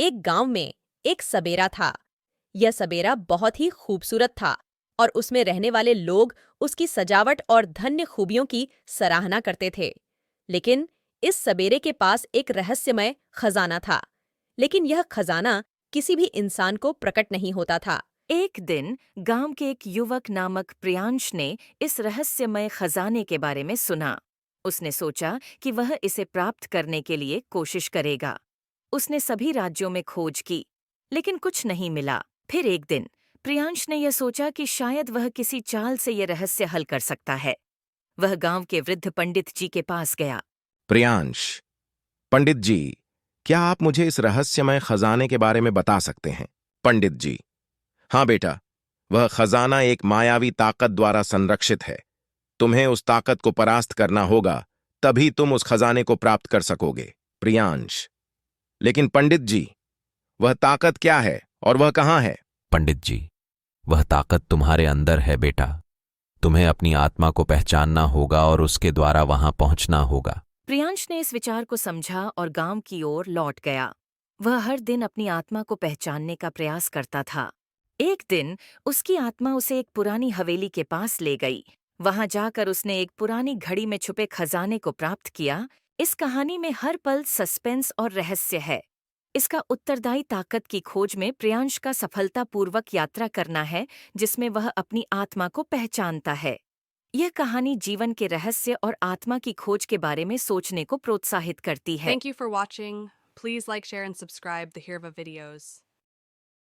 एक गांव में एक सबेरा था। यह सबेरा बहुत ही खूबसूरत था और उसमें रहने वाले लोग उसकी सजावट और धन्य खूबियों की सराहना करते थे। लेकिन इस सबेरे के पास एक रहस्यमय खजाना था, लेकिन यह खजाना किसी भी इंसान को प्रकट नहीं होता था। एक दिन गांव के एक युवक नामक प्रियांश ने इस रहस्यमय खजाने के बारे में सुना। उसने सोचा कि वह इसे प्राप्त करने के लिए कोशिश करेगा। उसने सभी राज्यों में खोज की, लेकिन कुछ नहीं मिला। फिर एक दिन प्रियांश ने यह सोचा कि शायद वह किसी चाल से यह रहस्य हल कर सकता है। वह गांव के वृद्ध पंडित जी के पास गया। प्रियांश, पंडित जी, क्या आप मुझे इस रहस्यमय खजाने के बारे में बता सकते हैं? पंडित जी: हाँ बेटा, वह खजाना एक मायावी ताकत द्वारा संरक्षित है। तुम्हें उस ताकत को परास्त करना होगा, तभी तुम उस खजाने को प्राप्त कर सकोगे। प्रियांश: लेकिन पंडित जी, वह ताकत क्या है और वह कहाँ है? पंडित जी, वह ताकत तुम्हारे अंदर है बेटा। तुम्हें अपनी आत्मा को पहचानना होगा और उसके द्वारा वहां पहुंचना होगा। प्रियांश ने इस विचार को समझा और गांव की ओर लौट गया। वह हर दिन अपनी आत्मा को पहचानने का प्रयास करता था। एक दिन उसकी आत्मा उसे एक पुरानी हवेली के पास ले गई। वहां जाकर उसने एक पुरानी घड़ी में छुपे खजाने को प्राप्त किया। इस कहानी में हर पल सस्पेंस और रहस्य है। इसका उत्तरदायी ताकत की खोज में प्रियांश का सफलतापूर्वक यात्रा करना है, जिसमें वह अपनी आत्मा को पहचानता है। यह कहानी जीवन के रहस्य और आत्मा की खोज के बारे में सोचने को प्रोत्साहित करती है। Thank you for watching. Please like, share, and subscribe the Hirva videos.